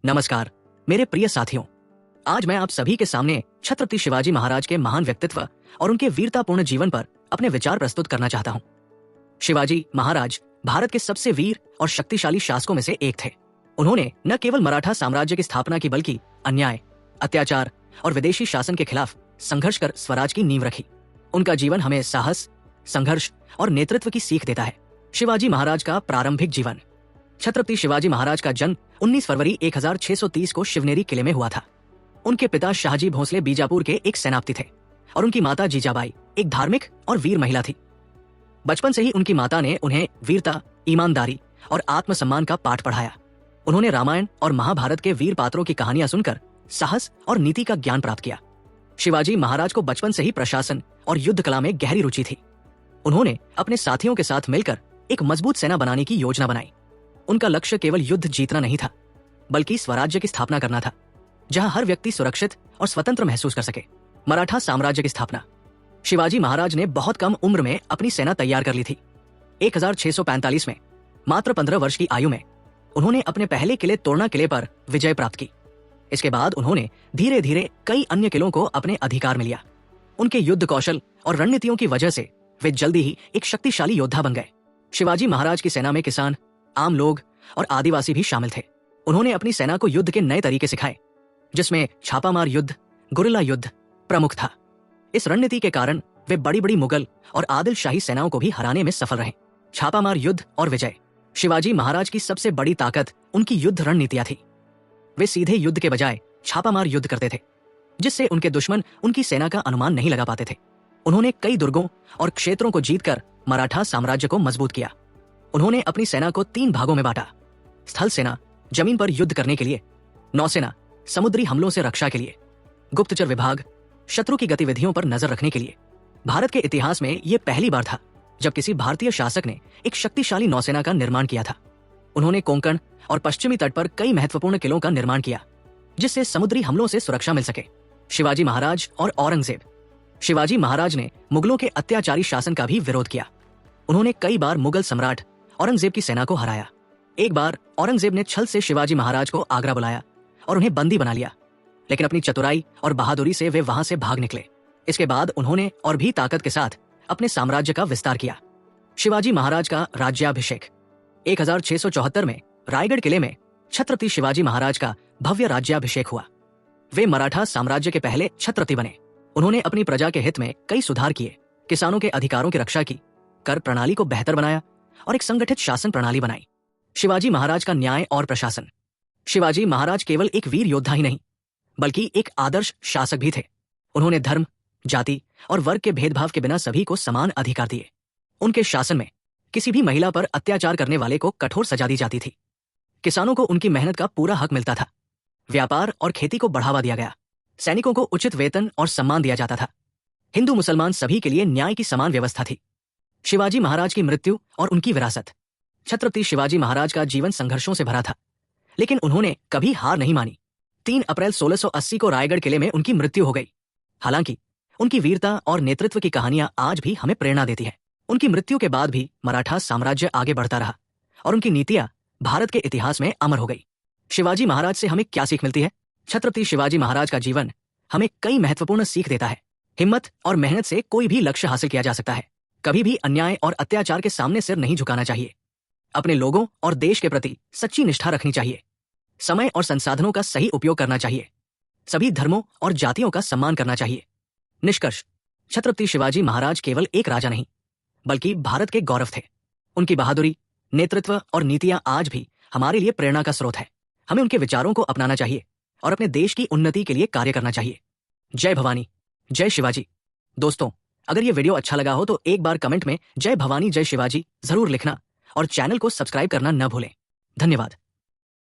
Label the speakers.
Speaker 1: नमस्कार मेरे प्रिय साथियों, आज मैं आप सभी के सामने छत्रपति शिवाजी महाराज के महान व्यक्तित्व और उनके वीरतापूर्ण जीवन पर अपने विचार प्रस्तुत करना चाहता हूं। शिवाजी महाराज भारत के सबसे वीर और शक्तिशाली शासकों में से एक थे। उन्होंने न केवल मराठा साम्राज्य की स्थापना की बल्कि अन्याय, अत्याचार और विदेशी शासन के खिलाफ संघर्ष कर स्वराज की नींव रखी। उनका जीवन हमें साहस, संघर्ष और नेतृत्व की सीख देता है। शिवाजी महाराज का प्रारंभिक जीवन। छत्रपति शिवाजी महाराज का जन्म 19 फरवरी 1630 को शिवनेरी किले में हुआ था। उनके पिता शाहजी भोसले बीजापुर के एक सेनापति थे और उनकी माता जीजाबाई एक धार्मिक और वीर महिला थी। बचपन से ही उनकी माता ने उन्हें वीरता, ईमानदारी और आत्मसम्मान का पाठ पढ़ाया। उन्होंने रामायण और महाभारत के वीर पात्रों की कहानियां सुनकर साहस और नीति का ज्ञान प्राप्त किया। शिवाजी महाराज को बचपन से ही प्रशासन और युद्ध कला में गहरी रुचि थी। उन्होंने अपने साथियों के साथ मिलकर एक मजबूत सेना बनाने की योजना बनाई। उनका लक्ष्य केवल युद्ध जीतना नहीं था, बल्कि स्वराज्य की स्थापना करना था, जहां हर व्यक्ति सुरक्षित और स्वतंत्र महसूस कर सके। मराठा साम्राज्य की स्थापना। शिवाजी महाराज ने बहुत कम उम्र में अपनी सेना तैयार कर ली थी। 1645 में मात्र 15 वर्ष की आयु में उन्होंने अपने पहले किले तोरना किले पर विजय प्राप्त की। इसके बाद उन्होंने धीरे धीरे कई अन्य किलों को अपने अधिकार में लिया। उनके युद्ध कौशल और रणनीतियों की वजह से वे जल्दी ही एक शक्तिशाली योद्धा बन गए। शिवाजी महाराज की सेना में किसान, आम लोग और आदिवासी भी शामिल थे। उन्होंने अपनी सेना को युद्ध के नए तरीके सिखाए, जिसमें छापामार युद्ध, गुरिल्ला युद्ध प्रमुख था। इस रणनीति के कारण वे बड़ी बड़ी मुगल और आदिल शाही सेनाओं को भी हराने में सफल रहे। छापामार युद्ध और विजय। शिवाजी महाराज की सबसे बड़ी ताकत उनकी युद्ध रणनीतियां थी। वे सीधे युद्ध के बजाय छापामार युद्ध करते थे, जिससे उनके दुश्मन उनकी सेना का अनुमान नहीं लगा पाते थे। उन्होंने कई दुर्गों और क्षेत्रों को जीतकर मराठा साम्राज्य को मजबूत किया। उन्होंने अपनी सेना को 3 भागों में बांटा। स्थल सेना जमीन पर युद्ध करने के लिए, नौसेना समुद्री हमलों से रक्षा के लिए, गुप्तचर विभाग शत्रु की गतिविधियों पर नजर रखने के लिए। भारत के इतिहास में यह पहली बार था जब किसी भारतीय शासक ने एक शक्तिशाली नौसेना का निर्माण किया था। उन्होंने कोंकण और पश्चिमी तट पर कई महत्वपूर्ण किलों का निर्माण किया, जिससे समुद्री हमलों से सुरक्षा मिल सके। शिवाजी महाराज और औरंगजेब। शिवाजी महाराज ने मुगलों के अत्याचारी शासन का भी विरोध किया। उन्होंने कई बार मुगल सम्राट औरंगजेब की सेना को हराया। एक बार औरंगजेब ने छल से शिवाजी महाराज को आगरा बुलाया और उन्हें बंदी बना लिया, लेकिन अपनी चतुराई और बहादुरी से वे वहां से भाग निकले। इसके बाद उन्होंने और भी ताकत के साथ अपने साम्राज्य का विस्तार किया। शिवाजी महाराज का राज्याभिषेक। 1674 में रायगढ़ किले में छत्रपति शिवाजी महाराज का भव्य राज्याभिषेक हुआ। वे मराठा साम्राज्य के पहले छत्रपति बने। उन्होंने अपनी प्रजा के हित में कई सुधार किए, किसानों के अधिकारों की रक्षा की, कर प्रणाली को बेहतर बनाया और एक संगठित शासन प्रणाली बनाई। शिवाजी महाराज का न्याय और प्रशासन। शिवाजी महाराज केवल एक वीर योद्धा ही नहीं, बल्कि एक आदर्श शासक भी थे। उन्होंने धर्म, जाति और वर्ग के भेदभाव के बिना सभी को समान अधिकार दिए। उनके शासन में किसी भी महिला पर अत्याचार करने वाले को कठोर सजा दी जाती थी। किसानों को उनकी मेहनत का पूरा हक मिलता था। व्यापार और खेती को बढ़ावा दिया गया। सैनिकों को उचित वेतन और सम्मान दिया जाता था। हिंदू मुसलमान सभी के लिए न्याय की समान व्यवस्था थी। शिवाजी महाराज की मृत्यु और उनकी विरासत। छत्रपति शिवाजी महाराज का जीवन संघर्षों से भरा था, लेकिन उन्होंने कभी हार नहीं मानी। 3 अप्रैल 1680 को रायगढ़ किले में उनकी मृत्यु हो गई। हालांकि उनकी वीरता और नेतृत्व की कहानियां आज भी हमें प्रेरणा देती है। उनकी मृत्यु के बाद भी मराठा साम्राज्य आगे बढ़ता रहा और उनकी नीतियां भारत के इतिहास में अमर हो गई। शिवाजी महाराज से हमें क्या सीख मिलती है? छत्रपति शिवाजी महाराज का जीवन हमें कई महत्वपूर्ण सीख देता है। हिम्मत और मेहनत से कोई भी लक्ष्य हासिल किया जा सकता है। कभी भी अन्याय और अत्याचार के सामने सिर नहीं झुकाना चाहिए। अपने लोगों और देश के प्रति सच्ची निष्ठा रखनी चाहिए। समय और संसाधनों का सही उपयोग करना चाहिए। सभी धर्मों और जातियों का सम्मान करना चाहिए। निष्कर्ष, छत्रपति शिवाजी महाराज केवल एक राजा नहीं, बल्कि भारत के गौरव थे। उनकी बहादुरी, नेतृत्व और नीतियां आज भी हमारे लिए प्रेरणा का स्रोत है। हमें उनके विचारों को अपनाना चाहिए और अपने देश की उन्नति के लिए कार्य करना चाहिए। जय भवानी, जय शिवाजी। दोस्तों, अगर ये वीडियो अच्छा लगा हो तो एक बार कमेंट में जय भवानी जय शिवाजी जरूर लिखना और चैनल को सब्सक्राइब करना न भूलें। धन्यवाद।